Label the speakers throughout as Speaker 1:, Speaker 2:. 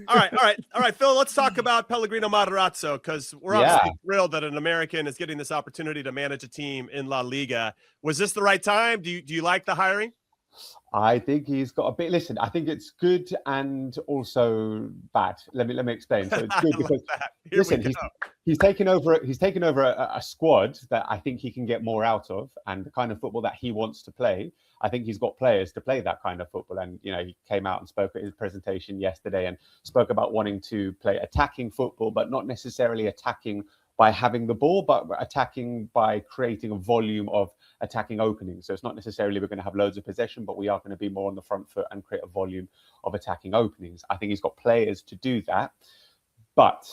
Speaker 1: All right, Phil, let's talk about Pellegrino Matarazzo, because we're
Speaker 2: Yeah.
Speaker 1: obviously thrilled that an American is getting this opportunity to manage a team in La Liga. Was this the right time? Do you like the hiring?
Speaker 2: I think he's got a bit. Listen, I think it's good and also bad. Let me explain. So it's good
Speaker 1: I like
Speaker 2: because
Speaker 1: that. Here we
Speaker 2: listen,
Speaker 1: go.
Speaker 2: he's taken over. He's taken over a squad that I think he can get more out of, and the kind of football that he wants to play. I think he's got players to play that kind of football. And he came out and spoke at his presentation yesterday and spoke about wanting to play attacking football, but not necessarily attacking by having the ball, but attacking by creating a volume of attacking openings. So it's not necessarily we're going to have loads of possession, but we are going to be more on the front foot and create a volume of attacking openings. I think he's got players to do that, but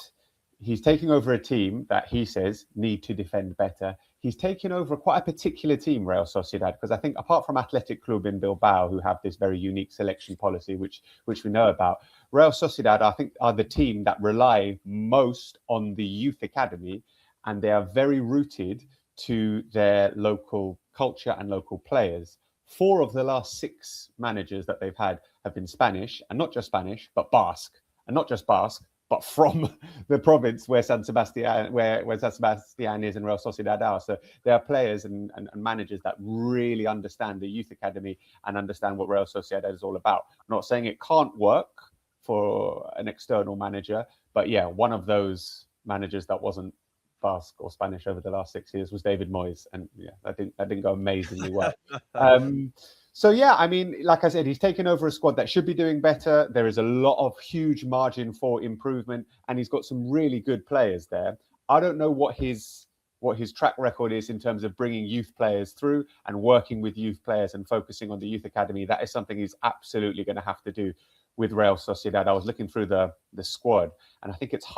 Speaker 2: he's taking over a team that he says need to defend better. He's taken over quite a particular team, Real Sociedad, because I think apart from Athletic Club in Bilbao, who have this very unique selection policy, which we know about, Real Sociedad, I think, are the team that rely most on the youth academy, and they are very rooted to their local culture and local players. 4 of the last 6 managers that they've had have been Spanish, and not just Spanish, but Basque, and not just Basque, but from the province where San Sebastian, where San Sebastian is and Real Sociedad are. So there are players and managers that really understand the youth academy and understand what Real Sociedad is all about. I'm not saying it can't work for an external manager, but yeah, one of those managers that wasn't Basque or Spanish over the last 6 years was David Moyes, and yeah, that didn't go amazingly well. So yeah, I mean, like I said, he's taken over a squad that should be doing better. There is a lot of huge margin for improvement, and he's got some really good players there. I don't know what his track record is in terms of bringing youth players through and working with youth players and focusing on the youth academy. That is something he's absolutely going to have to do with Real Sociedad. I was looking through the squad, and I think it's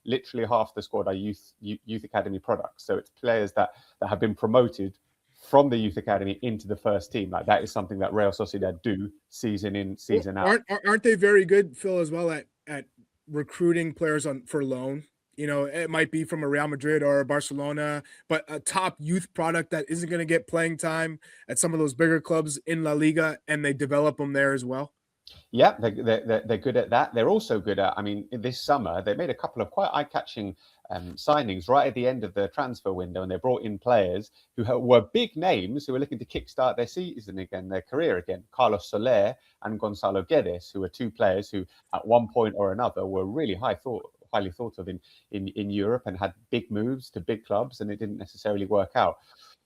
Speaker 2: literally half the squad are youth academy products. So it's players that have been promoted from the youth academy into the first team. Like that is something that Real Sociedad do season in, season out.
Speaker 3: Aren't they very good, Phil, as well at recruiting players for loan? It might be from a Real Madrid or a Barcelona, but a top youth product that isn't going to get playing time at some of those bigger clubs in La Liga, and they develop them there as well.
Speaker 2: Yeah, they're good at that. They're also good at, I mean, this summer, they made a couple of quite eye-catching signings right at the end of the transfer window, and they brought in players who were big names who were looking to kickstart their season again, their career again. Carlos Soler and Gonzalo Guedes, who were 2 players who at one point or another were really highly thought of in Europe and had big moves to big clubs, and it didn't necessarily work out.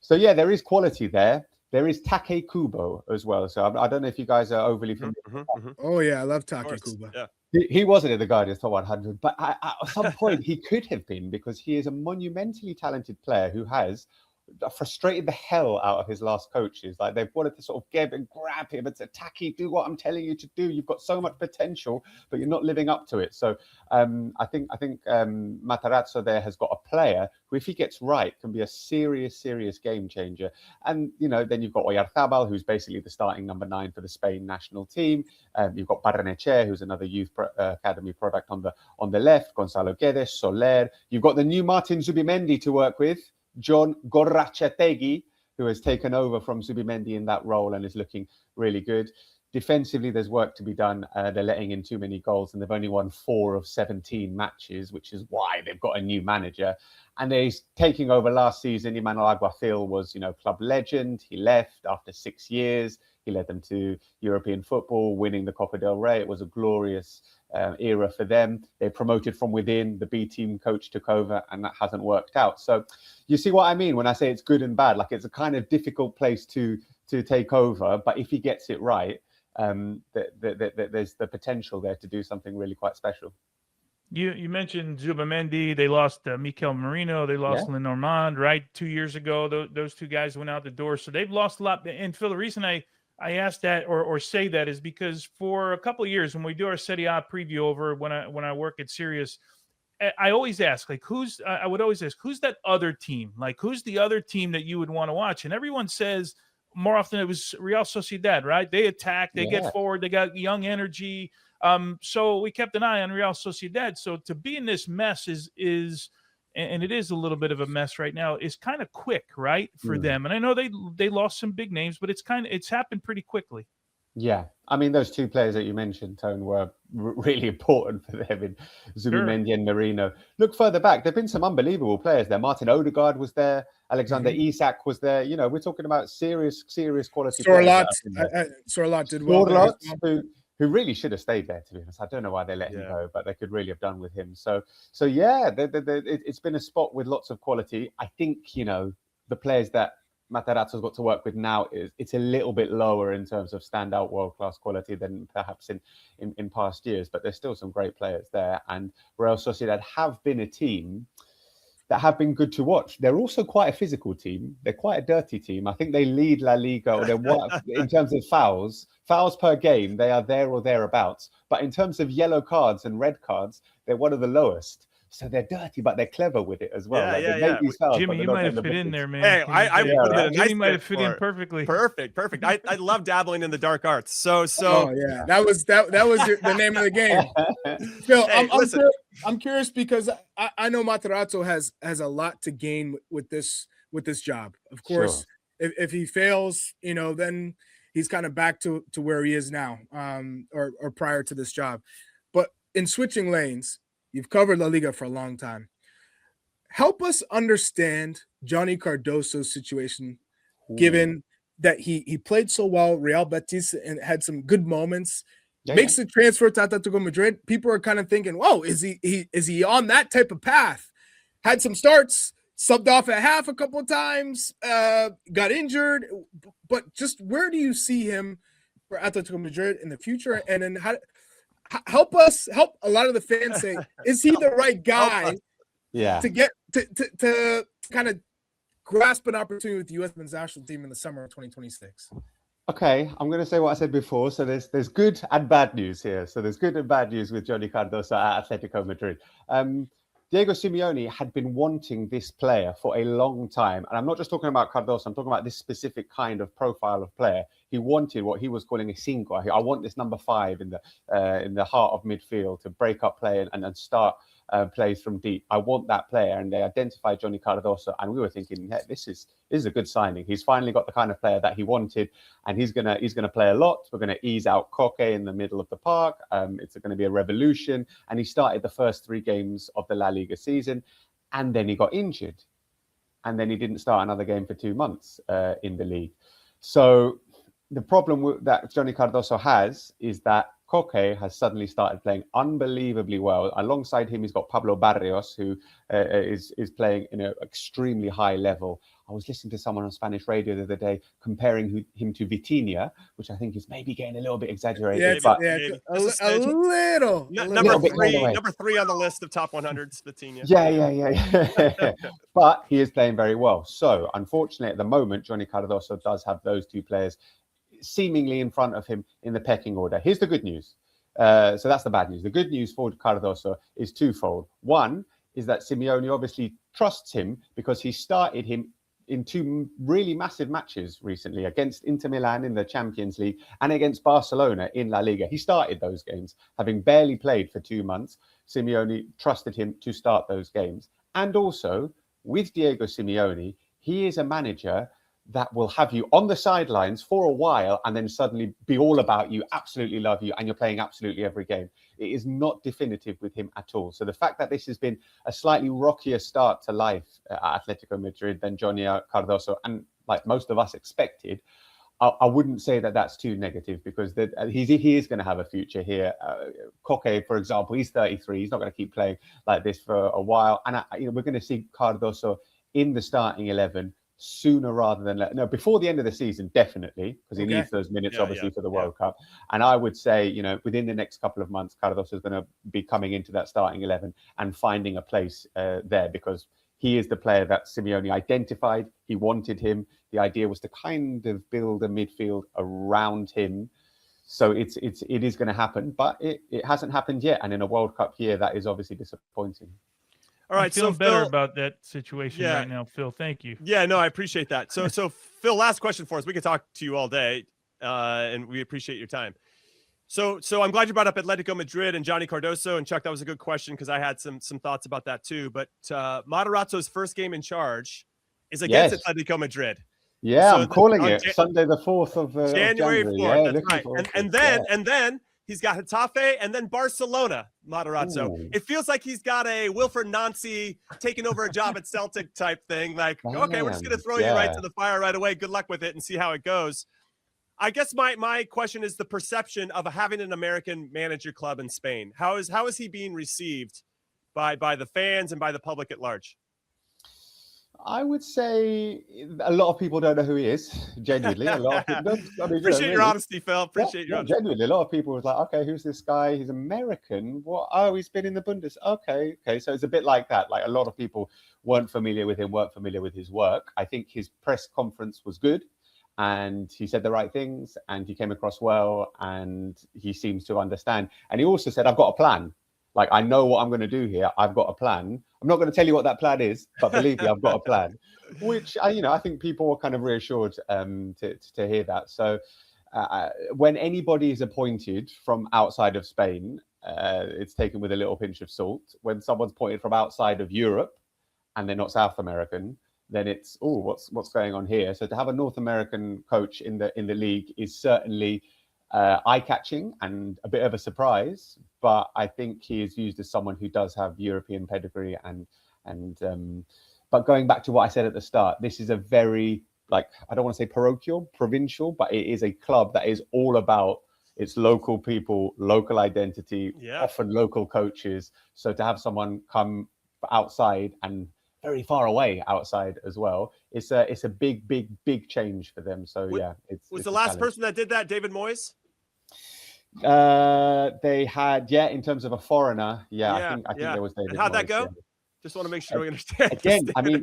Speaker 2: So yeah, there is quality there. There is Take Kubo as well. So I don't know if you guys are overly familiar.
Speaker 3: Oh yeah, I love Take Kubo.
Speaker 1: Yeah.
Speaker 2: He wasn't in the Guardians top 100, but at some point he could have been, because he is a monumentally talented player who has frustrated the hell out of his last coaches. Like they've wanted to sort of get and grab him and say, Taki, do what I'm telling you to do. You've got so much potential, but you're not living up to it. So I think Matarazzo there has got a player who, if he gets right, can be a serious game changer. And then you've got Oyarzabal, who's basically the starting number 9 for the Spain national team. You've got Barrenechea, who's another youth academy product on the left. Gonzalo Guedes, Soler. You've got the new Martin Zubimendi to work with, John Gorrachategui, who has taken over from Zubimendi in that role and is looking really good. Defensively, there's work to be done. They're letting in too many goals, and they've only won 4 of 17 matches, which is why they've got a new manager. And he's taking over last season. Imanol Alguacil was, club legend. He left after 6 years. He led them to European football, winning the Copa del Rey. It was a glorious era for them. They promoted from within. The B team coach took over, and that hasn't worked out. So you see what I mean when I say it's good and bad. Like, it's a kind of difficult place to take over, but if he gets it right, there's the potential there to do something really quite special.
Speaker 4: You mentioned Zubimendi. They lost Mikel Merino. They lost Lenormand, right? 2 years ago, those 2 guys went out the door. So they've lost a lot. And Phil, the reason I asked that or say that is because for a couple of years when we do our Serie A preview over when I work at Sirius, I always ask, like, I would always ask, who's that other team? Like, who's the other team that you would want to watch? And everyone says more often it was Real Sociedad, right? They attack, they get forward, they got young energy. So we kept an eye on Real Sociedad. So to be in this mess is and it is a little bit of a mess right now, is kind of quick, right, for them. And I know they lost some big names, but it's happened pretty quickly.
Speaker 2: Yeah, I mean, those two players that you mentioned, Tone, were really important for them in Zubimendi and Merino. Look further back, there've been some unbelievable players there. Martin Odegaard was there. Alexander Isak was there. You know, we're talking about serious quality
Speaker 3: Sorlot,
Speaker 2: players.
Speaker 3: Sorlot did well.
Speaker 2: Sorlot, who really should have stayed there, to be honest. I don't know why they let him go, but they could really have done with him. So yeah, it's been a spot with lots of quality. I think, you know, the players that Matarazzo's got to work with now it's a little bit lower in terms of standout world-class quality than perhaps in past years, but there's still some great players there. And Real Sociedad have been a team that have been good to watch. They're also quite a physical team. They're quite a dirty team. I think they lead La Liga, or in terms of fouls per game, they are there or thereabouts. But in terms of yellow cards and red cards, they're one of the lowest. So they're dirty, but they're clever with it as well.
Speaker 4: Jimmy, you might have fit in there, man.
Speaker 1: Hey, I would have been a nice
Speaker 4: Jimmy might have fit in perfectly.
Speaker 1: Perfect. I love dabbling in the dark arts. So
Speaker 3: yeah, that was the name of the game. Phil, hey, I'm curious because I know Matarazzo has a lot to gain with this job. Of course, if he fails, you know, then he's kind of back to where he is now, or prior to this job. But in switching lanes, you've covered La Liga for a long time. Help us understand Johnny Cardoso's situation, given that he played so well, Real Betis, and had some good moments. Makes the transfer to Atlético Madrid. People are kind of thinking, "Whoa, is he on that type of path?" Had some starts, subbed off at half a couple of times, got injured. But just where do you see him for Atlético Madrid in the future? And then help a lot of the fans say, is he the right guy to get to kind of grasp an opportunity with the U.S. men's national team in the summer of 2026?
Speaker 2: Okay, I'm going to say what I said before. So there's good and bad news here. So there's good and bad news with Johnny Cardoso at Atlético Madrid. Diego Simeone had been wanting this player for a long time. And I'm not just talking about Cardoso, I'm talking about this specific kind of profile of player. He wanted what he was calling a cinco. I want this number 5 in the heart of midfield to break up play and start plays from deep. I want that player. And they identified Johnny Cardoso. And we were thinking, hey, this is a good signing. He's finally got the kind of player that he wanted. And he's gonna play a lot. We're going to ease out Koke in the middle of the park. It's going to be a revolution. And he started the first 3 games of the La Liga season. And then he got injured. And then he didn't start another game for 2 months in the league. So the problem that Johnny Cardoso has is that Koke has suddenly started playing unbelievably well. Alongside him, he's got Pablo Barrios, who is playing in an extremely high level. I was listening to someone on Spanish radio the other day comparing him to Vitinha, which I think is maybe getting a little bit exaggerated.
Speaker 3: A little.
Speaker 1: Number 3 on the list of top 100s, Vitinha.
Speaker 2: Yeah. But he is playing very well. So, unfortunately, at the moment, Johnny Cardoso does have those 2 players seemingly in front of him in the pecking order. Here's the good news. So that's the bad news. The good news for Cardoso is twofold. One is that Simeone obviously trusts him because he started him in 2 really massive matches recently against Inter Milan in the Champions League and against Barcelona in La Liga. He started those games, having barely played for 2 months. Simeone trusted him to start those games. And also, with Diego Simeone, he is a manager that will have you on the sidelines for a while and then suddenly be all about you, absolutely love you, and you're playing absolutely every game. It is not definitive with him at all. So the fact that this has been a slightly rockier start to life at Atlético Madrid than Johnny Cardoso, and like most of us expected, I wouldn't say that that's too negative because he is going to have a future here. Koke, for example, he's 33. He's not going to keep playing like this for a while. And we're going to see Cardoso in the starting 11 sooner rather than before the end of the season, definitely, because he needs those minutes, obviously, for the World Cup. And I would say, within the next couple of months, Cardoso is going to be coming into that starting 11 and finding a place there because he is the player that Simeone identified. He wanted him. The idea was to kind of build a midfield around him. So it is going to happen, but it hasn't happened yet. And in a World Cup year, that is obviously disappointing.
Speaker 1: All right,
Speaker 4: I'm feeling better about that situation right now, Phil. Thank you.
Speaker 1: Yeah, no, I appreciate that. So Phil, last question for us. We could talk to you all day, and we appreciate your time. So I'm glad you brought up Atlético Madrid and Johnny Cardoso. And Chuck, that was a good question because I had some thoughts about that too. But Matarazzo's first game in charge is against Atlético Madrid.
Speaker 2: Yeah,
Speaker 1: So
Speaker 2: I'm calling
Speaker 1: on
Speaker 2: it Sunday the 4th of
Speaker 1: January 4th.
Speaker 2: Yeah,
Speaker 1: That's
Speaker 2: looking
Speaker 1: right.
Speaker 2: forward to
Speaker 1: And
Speaker 2: it.
Speaker 1: then
Speaker 2: Yeah.
Speaker 1: and then he's got Getafe and then Barcelona, Matarazzo.
Speaker 2: Ooh.
Speaker 1: It feels like he's got a Wilfred Nancy taking over a job at Celtic type thing. Like, okay, we're just going to throw you right to the fire right away. Good luck with it and see how it goes. I guess my question is the perception of having an American manage your club in Spain. How is he being received by the fans and by the public at large?
Speaker 2: I would say a lot of people don't know who he is. Genuinely, a lot of people don't. I mean,
Speaker 1: Appreciate your honesty, Phil. Appreciate your honesty.
Speaker 2: Genuinely, a lot of people was like, okay, who's this guy? He's American. What? Oh, he's been in the Bundes. Okay. So it's a bit like that. Like a lot of people weren't familiar with him, weren't familiar with his work. I think his press conference was good, and he said the right things, and he came across well, and he seems to understand. And he also said, "I've got a plan. Like, I know what I'm going to do here. I've got a plan. I'm not going to tell you what that plan is, but believe me, I've got a plan." Which I think people were kind of reassured to hear that. So when anybody is appointed from outside of Spain, it's taken with a little pinch of salt. When someone's appointed from outside of Europe and they're not South American, then it's what's going on here. So to have a North American coach in the league is certainly eye-catching and a bit of a surprise, but I think he is used as someone who does have European pedigree but going back to what I said at the start, this is a very, like, I don't want to say parochial, provincial, but it is a club that is all about its local people, local identity, often local coaches. So to have someone come outside and very far away outside as well, it's a big change for them. So it's
Speaker 1: the last person that did that David Moyes?
Speaker 2: They had in terms of a foreigner, I think there was David.
Speaker 1: And how'd that
Speaker 2: Moyes,
Speaker 1: go? Just want to make sure we understand.
Speaker 2: Again, I mean,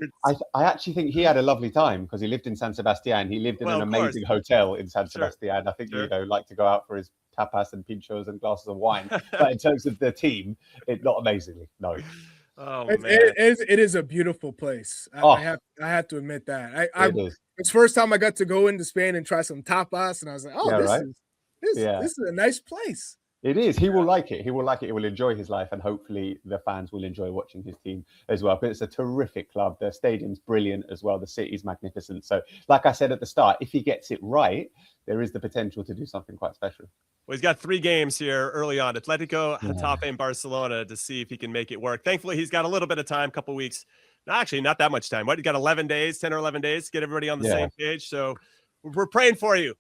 Speaker 2: I actually think he had a lovely time because he lived in San Sebastian. He lived in an amazing hotel in San Sebastian. I think like to go out for his tapas and pinchos and glasses of wine. But in terms of the team, not amazingly. No.
Speaker 1: Oh
Speaker 3: man, it is a beautiful place. I have to admit that. It's the first time I got to go into Spain and try some tapas, and I was like, this is a nice place.
Speaker 2: It is. He will like it. He will like it. He will enjoy his life, and hopefully the fans will enjoy watching his team as well. But it's a terrific club. The stadium's brilliant as well. The city's magnificent. So, like I said at the start, if he gets it right, there is the potential to do something quite special.
Speaker 1: Well, he's got 3 games here early on: Atletico, Getafe, and Barcelona, to see if he can make it work. Thankfully, he's got a little bit of time, couple weeks. Actually, not that much time. What, you got 11 days, 10 or 11 days to get everybody on the same page. So we're praying for you.